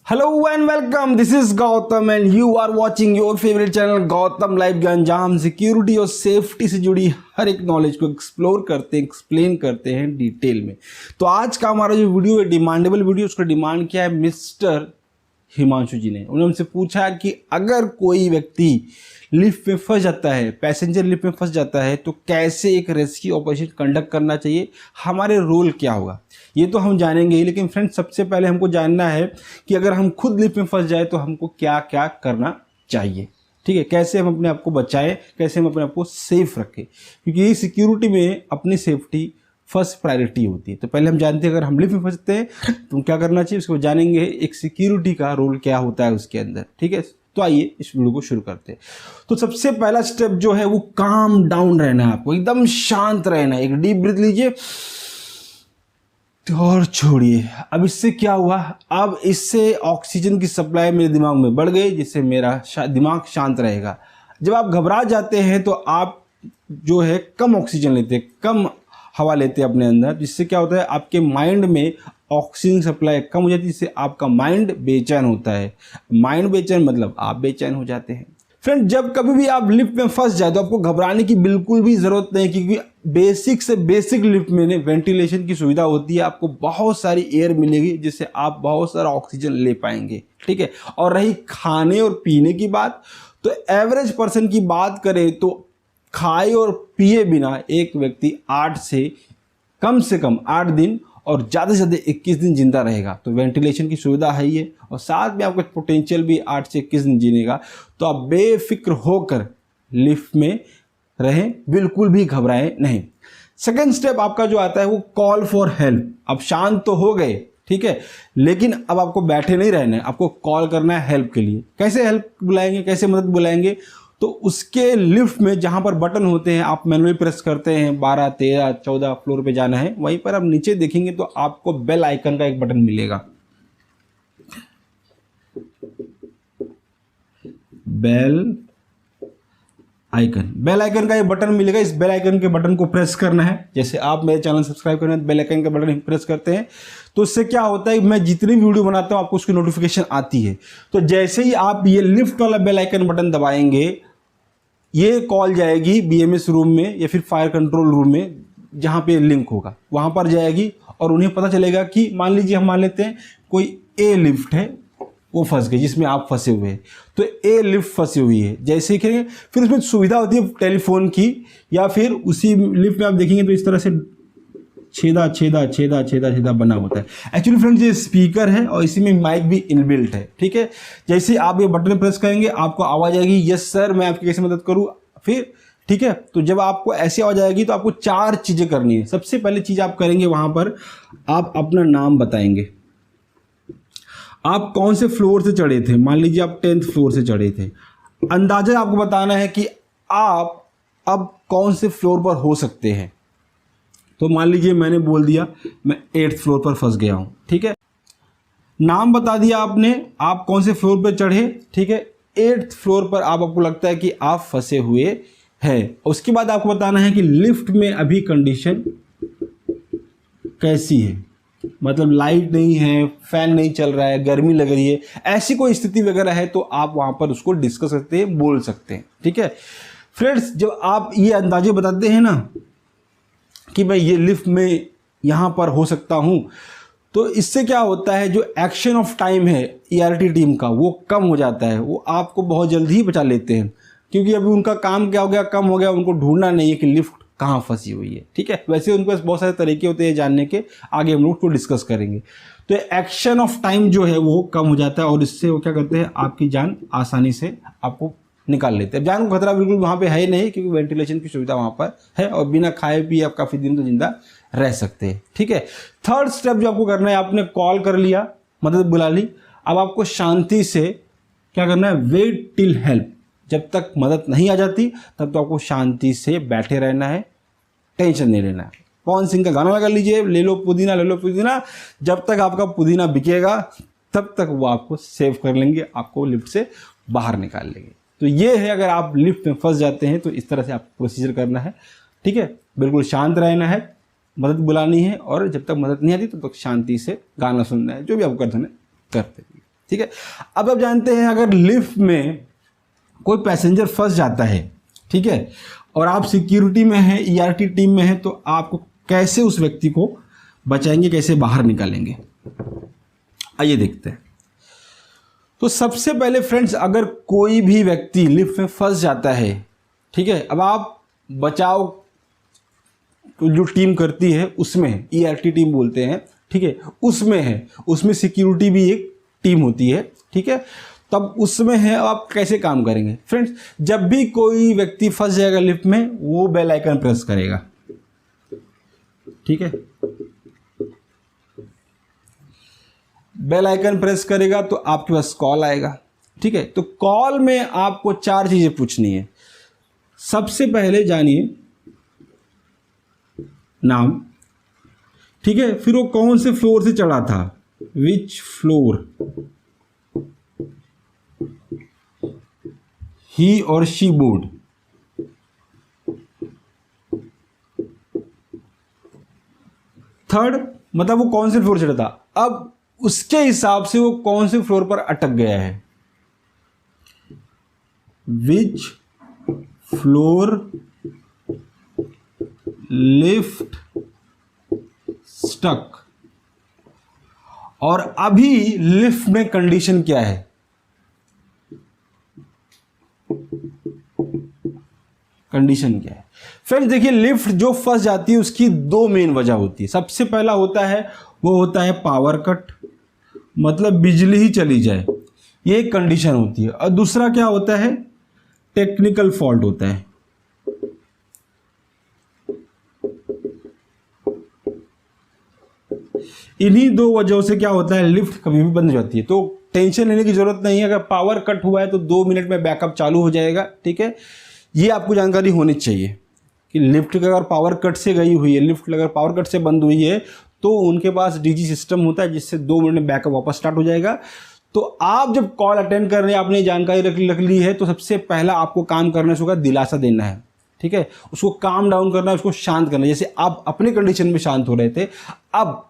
Hello and welcome, this is Gautam and you are watching your favourite channel Gautam life Gyan, जहां हम security और safety से जुड़ी हर एक नॉलेज को एक्सप्लोर करते हैं, एक्सप्लेन करते हैं डिटेल में। तो आज का हमारा जो वीडियो है डिमांडेबल वीडियो, उसका डिमांड किया है मिस्टर हिमांशु जी ने। उन्होंने हमसे पूछा कि अगर कोई व्यक्ति लिफ्ट में फंस जाता है, पैसेंजर लिफ्ट में फंस जाता है, तो कैसे एक रेस्क्यू ऑपरेशन कंडक्ट करना चाहिए, हमारे रोल क्या होगा, ये तो हम जानेंगे ही। लेकिन फ्रेंड्स, सबसे पहले हमको जानना है कि अगर हम खुद लिफ्ट में फंस जाए तो हमको क्या क्या करना चाहिए। ठीक है, कैसे हम अपने आप को बचाएं, कैसे हम अपने आप को सेफ रखें, क्योंकि ये सिक्योरिटी में अपनी सेफ्टी फर्स्ट प्रायोरिटी होती है। तो पहले हम जानते हैं अगर हम लिफ्ट में फंसते हैं तो क्या करना चाहिए, उसको जानेंगे एक सिक्योरिटी का रोल क्या होता है उसके अंदर। ठीक है, तो आइए इस वीडियो को शुरू करते हैं। तो सबसे पहला स्टेप जो है वो काम डाउन रहना है, आपको एकदम शांत रहना है। एक डीप ब्रीथ लीजिए और छोड़िए। अब इससे क्या हुआ, अब इससे ऑक्सीजन की सप्लाई मेरे दिमाग में बढ़ गई, जिससे मेरा दिमाग शांत रहेगा। जब आप घबरा जाते हैं तो आप जो है कम ऑक्सीजन लेते हैं, कम हवा लेते हैं अपने अंदर, जिससे क्या होता है आपके माइंड में ऑक्सीजन सप्लाई कम हो जाती है, जिससे आपका माइंड बेचैन होता है। माइंड बेचैन मतलब आप बेचैन हो जाते हैं। फ्रेंड, जब कभी भी आप लिफ्ट में फंस जाए तो आपको घबराने की बिल्कुल भी जरूरत नहीं, क्योंकि बेसिक से बेसिक लिफ्ट में वेंटिलेशन की सुविधा होती है। आपको बहुत सारी एयर मिलेगी, जिससे आप बहुत सारा ऑक्सीजन ले पाएंगे। ठीक है, और रही खाने और पीने की बात, तो एवरेज पर्सन की बात करें तो खाए और पिए बिना एक व्यक्ति 8 से कम 8 दिन और ज़्यादा से ज़्यादा 21 दिन जिंदा रहेगा। तो वेंटिलेशन की सुविधा है ही है, और साथ में आपका पोटेंशियल भी 8 से 21 दिन जीने का। तो आप बेफिक्र होकर लिफ्ट में रहें, बिल्कुल भी घबराएं नहीं। सेकेंड स्टेप आपका जो आता है वो कॉल फॉर हेल्प। अब शांत तो हो गए, ठीक है, लेकिन अब आपको बैठे नहीं रहना है, आपको कॉल करना है हेल्प के लिए। कैसे हेल्प बुलाएंगे, कैसे मदद बुलाएंगे, तो उसके लिफ्ट में जहां पर बटन होते हैं आप मैनुअली प्रेस करते हैं। 12, 13, 14 फ्लोर पे जाना है, वहीं पर आप नीचे देखेंगे तो आपको बेल आइकन का एक बटन मिलेगा। बेल आइकन का ये बटन मिलेगा। इस बेल आइकन के बटन को प्रेस करना है। जैसे आप मेरे चैनल सब्सक्राइब करना है, बेल आइकन का बटन प्रेस करते हैं तो इससे क्या होता है, मैं जितनी वीडियो बनाता हूं आपको उसकी नोटिफिकेशन आती है। तो जैसे ही आप ये लिफ्ट वाला बेल आइकन बटन दबाएंगे, ये कॉल जाएगी बीएमएस रूम में या फिर फायर कंट्रोल रूम में, जहां पे लिंक होगा वहां पर जाएगी, और उन्हें पता चलेगा कि मान लीजिए हम मान लेते हैं कोई ए लिफ्ट है, वो फंस गई जिसमें आप फंसे हुए हैं। तो ए लिफ्ट फंसी हुई है, जैसे ही करेंगे फिर उसमें सुविधा होती है टेलीफोन की, या फिर उसी लिफ्ट में आप देखेंगे तो इस तरह से छेदा बना होता है। एक्चुअली फ्रेंड्स, ये स्पीकर है और इसी में माइक भी इनबिल्ट है। ठीक है, जैसे आप ये बटन प्रेस करेंगे आपको आवाज आएगी, यस सर मैं आपकी कैसे मदद करूं। फिर ठीक है, तो जब आपको ऐसी आवाज आएगी तो आपको 4 चीजें करनी है। सबसे पहले चीज आप करेंगे, वहां पर आप अपना नाम बताएंगे, आप कौन से फ्लोर से चढ़े थे। मान लीजिए आप 10th फ्लोर से चढ़े थे, अंदाजा आपको बताना है कि आप अब कौन से फ्लोर पर हो सकते हैं। तो मान लीजिए मैंने बोल दिया मैं 8th फ्लोर पर फंस गया हूं। ठीक है, नाम बता दिया आपने, आप कौन से फ्लोर पर चढ़े। ठीक है, 8th फ्लोर पर आपको लगता है कि आप फंसे हुए हैं। उसके बाद आपको बताना है कि लिफ्ट में अभी कंडीशन कैसी है, मतलब लाइट नहीं है, फैन नहीं चल रहा है, गर्मी लग रही है, ऐसी कोई स्थिति वगैरह है तो आप वहां पर उसको डिस्कस करते हैं, बोल सकते हैं। ठीक है फ्रेंड्स, जब आप ये अंदाजे बताते हैं ना कि मैं ये लिफ्ट में यहां पर हो सकता हूं, तो इससे क्या होता है, जो एक्शन ऑफ टाइम है ईआरटी टीम का वो कम हो जाता है। वो आपको बहुत जल्दी ही बचा लेते हैं, क्योंकि अभी उनका काम क्या हो गया, कम हो गया, उनको ढूंढना नहीं है कि लिफ्ट कहाँ फंसी हुई है। ठीक है, वैसे उनके पास बहुत सारे तरीके होते हैं जानने के, आगे हम लोग उसको डिस्कस करेंगे। तो एक्शन ऑफ टाइम जो है वो कम हो जाता है, और इससे वो क्या करते हैं, आपकी जान आसानी से आपको निकाल लेते हैं। जान को खतरा बिल्कुल वहाँ पे है ही नहीं, क्योंकि वेंटिलेशन की सुविधा वहाँ पर है, और बिना खाए पिए आप काफ़ी दिन तो जिंदा रह सकते हैं। ठीक है, थर्ड स्टेप जो आपको करना है, आपने कॉल कर लिया, मदद बुला ली, अब आपको शांति से क्या करना है, वेट टिल हेल्प। जब तक मदद नहीं आ जाती तब तो आपको शांति से बैठे रहना है, टेंशन नहीं लेना है। पवन सिंह का गाना लगा लीजिए, ले लो पुदीना ले लो पुदीना, जब तक आपका पुदीना बिकेगा तब तक वो आपको सेव कर लेंगे, आपको लिफ्ट से बाहर निकाल लेंगे। तो ये है, अगर आप लिफ्ट में फंस जाते हैं तो इस तरह से आपको प्रोसीजर करना है। ठीक है, बिल्कुल शांत रहना है, मदद बुलानी है, और जब तक मदद नहीं आती तब तक शांति से गाना सुनना है, जो भी आपको करना है करते हैं। ठीक है। अब आप जानते हैं अगर लिफ्ट में कोई पैसेंजर फंस जाता है, ठीक है, और आप सिक्योरिटी में हैं, ईआरटी टीम में हैं, तो आपको कैसे उस व्यक्ति को बचाएंगे, कैसे बाहर निकालेंगे, आइए देखते हैं। तो सबसे पहले फ्रेंड्स, अगर कोई भी व्यक्ति लिफ्ट में फंस जाता है, ठीक है, अब आप बचाव जो टीम करती है उसमें, ईआरटी टीम बोलते हैं, ठीक है, उसमें है, उसमें सिक्योरिटी भी एक टीम होती है, ठीक है, तब उसमें है। आप कैसे काम करेंगे फ्रेंड्स, जब भी कोई व्यक्ति फंस जाएगा लिफ्ट में, वो बेल आइकन प्रेस करेगा, ठीक है, बेल आइकन प्रेस करेगा तो आपके पास कॉल आएगा, ठीक है। तो कॉल में आपको 4 चीजें पूछनी है। सबसे पहले जानिए नाम, ठीक है, फिर वो कौन से फ्लोर से चढ़ा था, विच फ्लोर ही और शी बोर्ड, थर्ड मतलब वो कौन से फ्लोर से चढ़ा था, अब उसके हिसाब से वो कौन से फ्लोर पर अटक गया है, विच फ्लोर लिफ्ट स्टक, और अभी लिफ्ट में कंडीशन क्या है, कंडीशन क्या है। फ्रेंड्स देखिए, लिफ्ट जो फंस जाती है उसकी 2 मेन वजह होती है। सबसे पहला होता है, वो होता है पावर कट, मतलब बिजली ही चली जाए, ये एक कंडीशन होती है। और दूसरा क्या होता है, टेक्निकल फॉल्ट होता है। इन्हीं 2 वजहों से क्या होता है, लिफ्ट कभी भी बंद हो जाती है। तो टेंशन लेने की जरूरत नहीं है, अगर पावर कट हुआ है तो 2 मिनट में बैकअप चालू हो जाएगा, ठीक है। ये आपको जानकारी होनी चाहिए कि लिफ्ट अगर पावर कट से गई हुई है, लिफ्ट अगर पावर कट से बंद हुई है, तो उनके पास डीजी सिस्टम होता है जिससे 2 मिनट में बैकअप वापस स्टार्ट हो जाएगा। तो आप जब कॉल अटेंड कर रहे हैं, आपने जानकारी रख ली है, तो सबसे पहला आपको काम करना है, उसका दिलासा देना है, ठीक है, उसको काम डाउन करना है, उसको शांत करना है। जैसे आप अपने कंडीशन में शांत हो रहे थे, अब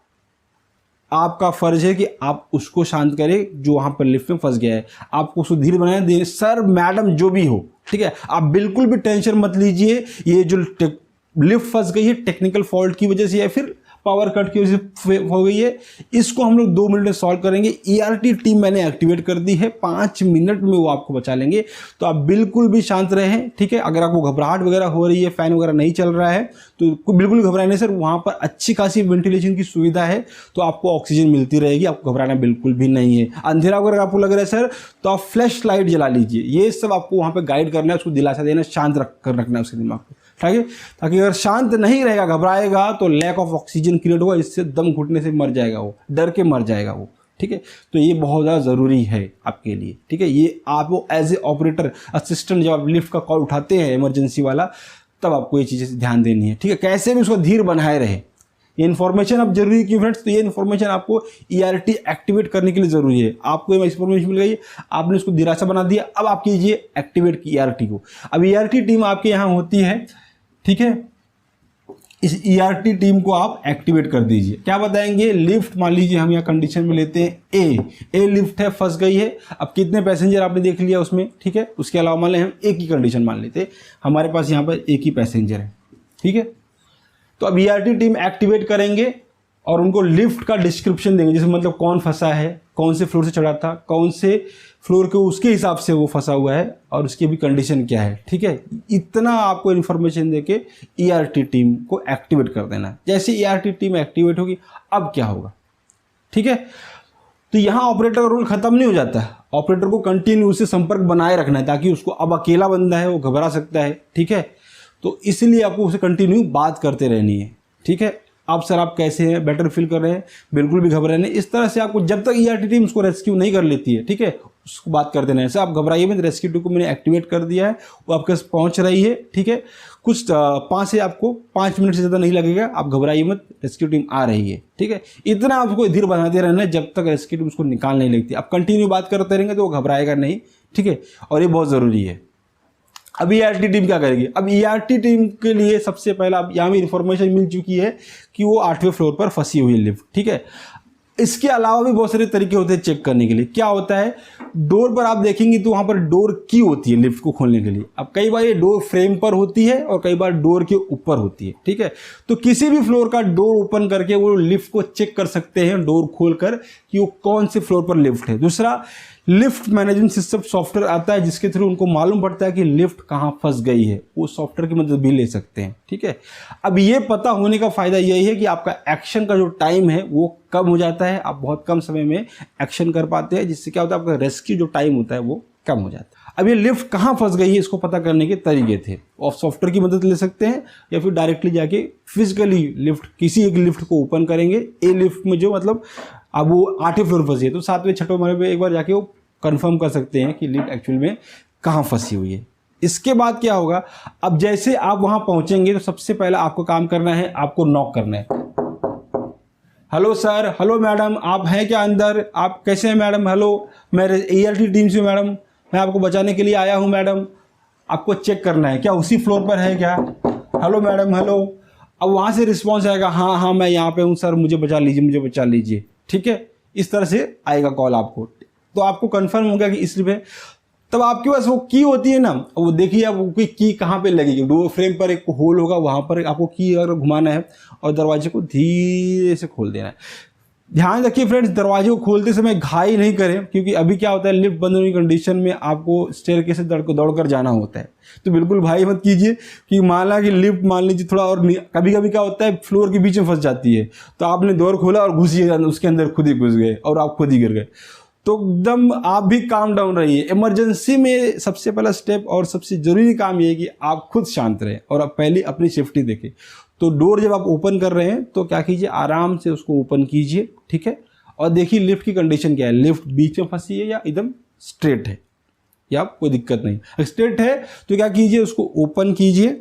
आपका फर्ज है कि आप उसको शांत करें जो वहां पर लिफ्ट में फंस गया है। आपको उसको धीरे बनाए दे, सर मैडम जो भी हो, ठीक है, आप बिल्कुल भी टेंशन मत लीजिए। ये जो लिफ्ट फंस गई है टेक्निकल फॉल्ट की वजह से या फिर पावर कट की वजह से हो गई है, इसको हम लोग 2 मिनट में सॉल्व करेंगे। ईआरटी टीम मैंने एक्टिवेट कर दी है, 5 मिनट में वो आपको बचा लेंगे। तो आप बिल्कुल भी शांत रहें, ठीक है। अगर आपको घबराहट वगैरह हो रही है, फैन वगैरह नहीं चल रहा है, तो बिल्कुल घबराए नहीं सर, वहाँ पर अच्छी खासी वेंटिलेशन की सुविधा है, तो आपको ऑक्सीजन मिलती रहेगी, आपको घबराना बिल्कुल भी नहीं है। अंधेरा वगैरह आपको लग रहा है सर, तो आप फ्लैश लाइट जला लीजिए। ये सब आपको वहाँ पर गाइड करना है, उसको दिलासा देना, शांत रखना है उसके दिमाग को, ठीक है। ताकि अगर शांत नहीं रहेगा, घबराएगा, तो लैक ऑफ ऑक्सीजन क्रिएट होगा, इससे दम घुटने से मर जाएगा वो, डर के मर जाएगा वो, ठीक है। तो ये बहुत ज़्यादा ज़रूरी है आपके लिए, ठीक है। ये आपको एज ए ऑपरेटर असिस्टेंट जब आप लिफ्ट का कॉल उठाते हैं इमरजेंसी वाला, तब आपको ये चीज़ें ध्यान देनी है, ठीक है। कैसे भी उसको धीर बनाए रहे, ये इन्फॉर्मेशन अब जरूरी क्यों फ्रेंड्स, तो ये इन्फॉर्मेशन आपको ईआरटी एक्टिवेट करने के लिए ज़रूरी है। आपको ये इन्फॉर्मेशन मिल गई, आपने उसको दिलासा बना दिया, अब आप कीजिए एक्टिवेट की ईआरटी को। अब ईआरटी टीम आपके यहाँ होती है, ठीक है। इस ईआरटी टीम को आप एक्टिवेट कर दीजिए। क्या बताएंगे, लिफ्ट मान लीजिए हम यहाँ कंडीशन में लेते हैं ए लिफ्ट है, फंस गई है। अब कितने पैसेंजर आपने देख लिया उसमें, ठीक है। उसके अलावा मान लें हम एक ही कंडीशन मान लेते हैं, हमारे पास यहाँ पर एक ही पैसेंजर है, ठीक है। तो अब ईआरटी टीम एक्टिवेट करेंगे और उनको लिफ्ट का डिस्क्रिप्शन देंगे, जैसे मतलब कौन फंसा है, कौन से फ्लोर से चढ़ा था, कौन से फ्लोर के उसके हिसाब से वो फंसा हुआ है और उसकी भी कंडीशन क्या है, ठीक है। इतना आपको इन्फॉर्मेशन देके ईआरटी टीम को एक्टिवेट कर देना। जैसे ईआरटी टीम एक्टिवेट होगी, अब क्या होगा, ठीक है। तो यहाँ ऑपरेटर का रोल खत्म नहीं हो जाता है, ऑपरेटर को कंटिन्यू उससे संपर्क बनाए रखना है, ताकि उसको, अब अकेला बंदा है, वो घबरा सकता है, ठीक है। तो इसलिए आपको उससे कंटिन्यू बात करते रहनी है, ठीक है। आप सर आप कैसे हैं, बेटर फील कर रहे हैं, बिल्कुल भी घबराए नहीं, इस तरह से आपको जब तक ईआरटी टीम उसको रेस्क्यू नहीं कर लेती है, ठीक है, उसको बात करते रहें। सर आप घबराइए मत, रेस्क्यू टीम को मैंने एक्टिवेट कर दिया है, वो आपके पास पहुंच रही है, ठीक है। कुछ 5 मिनट से ज़्यादा नहीं लगेगा, आप घबराइए मत, रेस्क्यू टीम आ रही है, ठीक है। इतना आपको धीरे बनाते रहना है जब तक रेस्क्यू टीम उसको निकाल नहीं लगती। आप कंटिन्यू बात करते रहेंगे तो वो घबराएगा नहीं, ठीक है, और ये बहुत ज़रूरी है। अब ईआरटी टीम क्या करेगी, अब ईआरटी टीम के लिए सबसे पहला अब यहाँ भी इन्फॉर्मेशन मिल चुकी है कि वो 8वें फ्लोर पर फंसी हुई है लिफ्ट, ठीक है। इसके अलावा भी बहुत सारे तरीके होते हैं चेक करने के लिए। क्या होता है, डोर पर आप देखेंगे तो वहाँ पर डोर की होती है लिफ्ट को खोलने के लिए। अब कई बार ये डोर फ्रेम पर होती है और कई बार डोर के ऊपर होती है, ठीक है। तो किसी भी फ्लोर का डोर ओपन करके वो लिफ्ट को चेक कर सकते हैं डोर खोलकर कि वो कौन से फ्लोर पर लिफ्ट है। दूसरा, लिफ्ट मैनेजमेंट सिस्टम सॉफ्टवेयर आता है जिसके थ्रू उनको मालूम पड़ता है कि लिफ्ट कहाँ फंस गई है, वो सॉफ्टवेयर की मदद भी ले सकते हैं, ठीक है। अब ये पता होने का फायदा यही है कि आपका एक्शन का जो टाइम है वो कम हो जाता है, आप बहुत कम समय में एक्शन कर पाते हैं, जिससे क्या होता है आपका रेस्क्यू जो टाइम होता है वो कम हो जाता है। अब ये लिफ्ट कहाँ फंस गई है इसको पता करने के तरीके थे, और सॉफ्टवेयर की मदद ले सकते हैं या फिर डायरेक्टली जाके फिजिकली लिफ्ट किसी एक लिफ्ट को ओपन करेंगे। ए लिफ्ट में जो मतलब अब वो 8वें फ्लोर फंसी है तो 7वें 6वें माले पे एक बार जाके वो कंफर्म कर सकते हैं कि लिफ्ट एक्चुअल में कहाँ फंसी हुई है। इसके बाद क्या होगा, अब जैसे आप वहां पहुंचेंगे तो सबसे पहले आपको काम करना है, आपको नॉक करना है। हेलो सर, हेलो मैडम, आप हैं क्या अंदर, आप कैसे हैं मैडम, हेलो मैं ERT टीम से मैडम, मैं आपको बचाने के लिए आया हूं मैडम। आपको चेक करना है क्या उसी फ्लोर पर है क्या, हेलो मैडम हेलो। अब वहां से रिस्पॉन्स आएगा, हाँ हाँ मैं यहाँ पे हूँ सर, मुझे बचा लीजिए, मुझे बचा लीजिए, ठीक है। इस तरह से आएगा कॉल आपको, तो आपको कंफर्म हो गया कि इसलिए तब आपके पास वो की होती है ना, वो देखिए आप कोई की कहाँ पे लगेगी, डोर फ्रेम पर एक होल होगा, वहाँ पर आपको की अगर घुमाना है और दरवाजे को धीरे से खोल देना है। ध्यान रखिए फ्रेंड्स, दरवाजे को खोलते समय घाई नहीं करें, क्योंकि अभी क्या होता है लिफ्ट बंद होने की कंडीशन में आपको स्टेयरकेस से दौड़कर जाना होता है। तो बिल्कुल भाई मत कीजिए कि माना कि लिफ्ट मान लीजिए थोड़ा और कभी कभी क्या होता है फ्लोर के बीच में फंस जाती है, तो आपने डोर खोला और घुसिए उसके अंदर खुद ही घुस गए और आप खुद ही गिर गए। तो एकदम आप भी काम डाउन रहिए। इमरजेंसी में सबसे पहला स्टेप और सबसे जरूरी काम ये है कि आप खुद शांत रहें और आप पहले अपनी सेफ्टी देखें। तो डोर जब आप ओपन कर रहे हैं तो क्या कीजिए, आराम से उसको ओपन कीजिए, ठीक है। और देखिए लिफ्ट की कंडीशन क्या है, लिफ्ट बीच में फंसी है या एकदम स्ट्रेट है या कोई दिक्कत नहीं। स्ट्रेट है तो क्या कीजिए, उसको ओपन कीजिए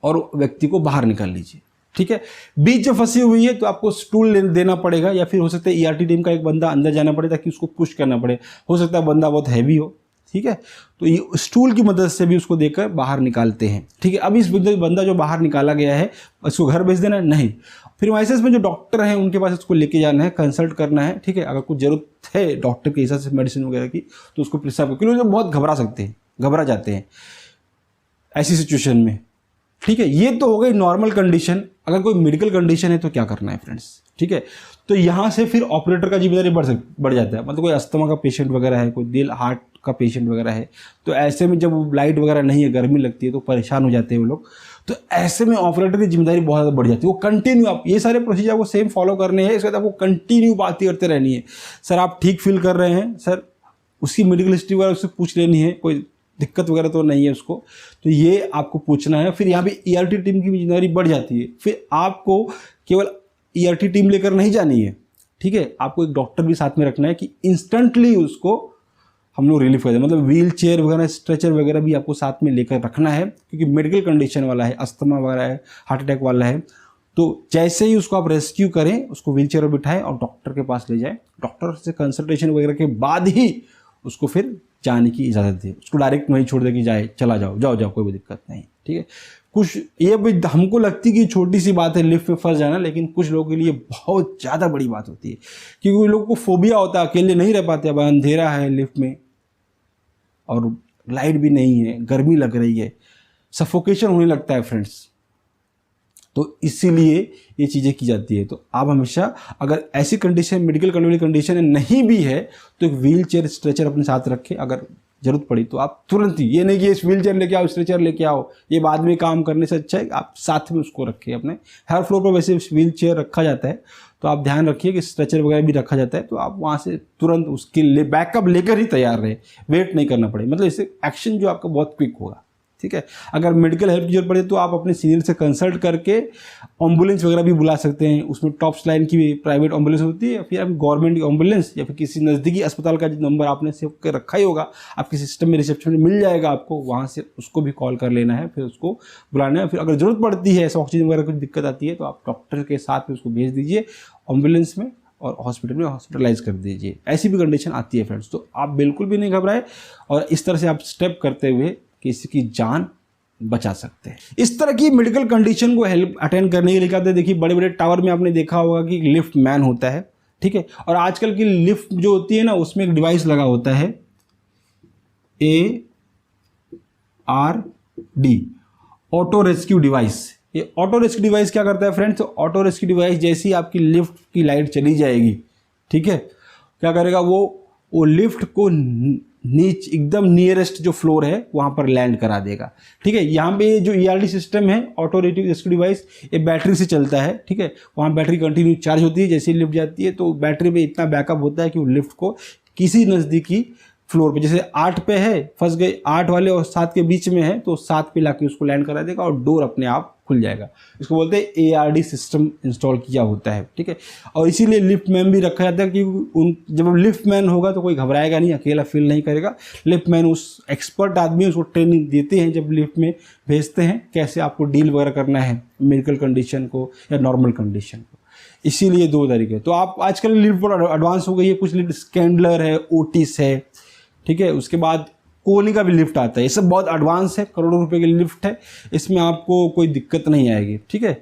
और व्यक्ति को बाहर निकाल लीजिए, ठीक है। बीच में फंसी हुई है तो आपको स्टूल देना पड़ेगा, या फिर हो सकता है ERT टीम का एक बंदा अंदर जाना पड़े ताकि उसको पुश करना पड़े, हो सकता है बंदा बहुत हैवी हो, ठीक है। तो ये स्टूल की मदद से भी उसको देकर बाहर निकालते हैं, ठीक है। अब इस बंदा जो बाहर निकाला गया है उसको घर भेज देना नहीं, फिर वाइसेस में जो डॉक्टर हैं उनके पास उसको लेके जाना है, कंसल्ट करना है, ठीक है। अगर कुछ जरूरत है डॉक्टर के हिसाब से मेडिसिन वगैरह की तो उसको प्रिस्क्राइब, क्योंकि लोग बहुत घबरा जाते हैं ऐसी सिचुएशन में, ठीक है। ये तो हो गई नॉर्मल कंडीशन। अगर कोई मेडिकल कंडीशन है तो क्या करना है फ्रेंड्स, ठीक है। तो यहाँ से फिर ऑपरेटर का जिम्मेदारी बढ़ जाता है। मतलब कोई अस्थमा का पेशेंट वगैरह है, कोई दिल हार्ट का पेशेंट वगैरह है, तो ऐसे में जब लाइट वगैरह नहीं है, गर्मी लगती है तो परेशान हो जाते हैं वो लोग, तो ऐसे में ऑपरेटर की जिम्मेदारी बहुत ज़्यादा बढ़ जाती है। वो कंटिन्यू आप ये सारे प्रोसीजर आपको सेम फॉलो करने हैं, इसके बाद आपको कंटिन्यू बातें करते रहनी है। सर आप ठीक फील कर रहे हैं, सर उसकी मेडिकल हिस्ट्री वगैरह उससे पूछ लेनी है, कोई दिक्कत वगैरह तो नहीं है उसको, तो ये आपको पूछना है। फिर यहाँ पे ERT टीम की भी जिम्मेदारी बढ़ जाती है। फिर आपको केवल ERT टीम लेकर नहीं जानी है, ठीक है। आपको एक डॉक्टर भी साथ में रखना है कि इंस्टेंटली उसको हम लोग रिलीफ कर दें। मतलब व्हील चेयर वगैरह, स्ट्रेचर वगैरह भी आपको साथ में लेकर रखना है, क्योंकि मेडिकल कंडीशन वाला है, अस्थमा वगैरह है, हार्ट अटैक वाला है। तो जैसे ही उसको आप रेस्क्यू करें, उसको व्हील चेयर पर बिठाएं और डॉक्टर के पास ले जाएं। डॉक्टर से कंसल्टेशन वगैरह के बाद ही उसको फिर जाने की इजाज़त दे, उसको डायरेक्ट नहीं छोड़ दे कि चला जाओ कोई भी दिक्कत नहीं, ठीक है। कुछ ये भी हमको लगती कि छोटी सी बात है लिफ्ट में फंस जाना, लेकिन कुछ लोगों के लिए बहुत ज़्यादा बड़ी बात होती है, क्योंकि उन लोगों को फोबिया होता है, अकेले नहीं रह पाते। अब अंधेरा है लिफ्ट में और लाइट भी नहीं है, गर्मी लग रही है, सफोकेशन होने लगता है फ्रेंड्स, तो इसीलिए ये चीज़ें की जाती है। तो आप हमेशा अगर ऐसी कंडीशन, मेडिकल कंडीशन नहीं भी है, तो एक व्हील चेयर स्ट्रेचर अपने साथ रखें। अगर जरूरत पड़ी तो आप तुरंत ही, ये नहीं कि इस व्हील चेयर लेके आओ, स्ट्रेचर लेके आओ, ये बाद में काम करने से अच्छा है आप साथ में उसको रखें अपने। हर फ्लोर पर वैसे व्हील चेयर रखा जाता है, तो आप ध्यान रखिए कि स्ट्रेचर वगैरह भी रखा जाता है, तो आप वहाँ से तुरंत उसके बैकअप लेकर ही तैयार रहे, वेट नहीं करना पड़े। मतलब इससे एक्शन जो आपका बहुत क्विक होगा, ठीक है। अगर मेडिकल हेल्प की जरूरत पड़े तो आप अपने सीनियर से कंसल्ट करके एम्बुलेंस वगैरह भी बुला सकते हैं। उसमें टॉप लाइन की भी प्राइवेट एम्बुलेंस होती है, फिर आप गवर्नमेंट एम्बुलेंस या फिर किसी नज़दीकी अस्पताल का जो नंबर आपने सेव कर रखा ही होगा, आपके सिस्टम में रिसेप्शन में मिल जाएगा आपको, वहाँ से उसको भी कॉल कर लेना है, फिर उसको बुलाना है। फिर अगर ज़रूरत पड़ती है, ऐसा ऑक्सीजन वगैरह कुछ दिक्कत आती है, तो आप डॉक्टर के साथ में उसको भेज दीजिए एम्बुलेंस में और हॉस्पिटल में हॉस्पिटलाइज कर दीजिए। ऐसी भी कंडीशन आती है फ्रेंड्स, तो आप बिल्कुल भी नहीं घबराए और इस तरह से आप स्टेप करते हुए किसी की जान बचा सकते हैं। इस तरह की मेडिकल कंडीशन को हेल्प अटेंड करने के लिए क्या होता है, देखिए बड़े बड़े टावर में आपने देखा होगा कि लिफ्ट मैन होता है, ठीक है। और आजकल की लिफ्ट जो होती है ना, उसमें एक डिवाइस लगा होता है ARD, ऑटो रेस्क्यू डिवाइस। ये ऑटो रेस्क्यू डिवाइस क्या करता है फ्रेंड्स? तो ऑटो रेस्क्यू डिवाइस जैसे ही आपकी लिफ्ट की लाइट चली जाएगी, ठीक है, क्या करेगा वो लिफ्ट को नीचे एकदम नियरेस्ट जो फ्लोर है वहां पर लैंड करा देगा, ठीक है। यहाँ पे जो ERD सिस्टम है, ऑटो रेस्क्यू डिवाइस, ये बैटरी से चलता है, ठीक है। वहाँ बैटरी कंटिन्यू चार्ज होती है, जैसे ही लिफ्ट जाती है तो बैटरी में इतना बैकअप होता है कि वो लिफ्ट को किसी नज़दीकी फ्लोर पे, जैसे 8 पे है, फंस गए 8 वाले और 7 के बीच में है, तो 7 पे लाके उसको लैंड करा देगा और डोर अपने आप खुल जाएगा। इसको बोलते हैं ARD सिस्टम इंस्टॉल किया होता है, ठीक है। और इसीलिए लिफ्ट मैन भी रखा जाता है कि जब लिफ्ट मैन होगा तो कोई घबराएगा नहीं, अकेला फील नहीं करेगा। लिफ्ट मैन उस एक्सपर्ट आदमी, उसको ट्रेनिंग देते हैं, जब लिफ्ट में भेजते हैं कैसे आपको डील वगैरह करना है मेडिकल कंडीशन को या नॉर्मल कंडीशन को। इसीलिए 2 तरीके। तो आप आजकल लिफ्ट पर एडवांस हो गई है, कुछ लिफ्ट स्कैंडलर है, ओटिस है, ठीक है। उसके बाद कोनी का भी लिफ्ट आता है, ये सब बहुत एडवांस है, करोड़ों रुपए की लिफ्ट है, इसमें आपको कोई दिक्कत नहीं आएगी, ठीक है।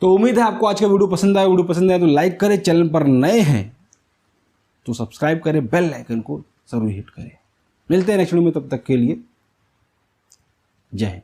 तो उम्मीद है आपको आज का वीडियो पसंद आया। वीडियो पसंद आया तो लाइक करें, चैनल पर नए हैं तो सब्सक्राइब करें, बेल आइकन को जरूर हिट करें। मिलते हैं नेक्स्ट वीडियो में, तब तक के लिए जय हिंद।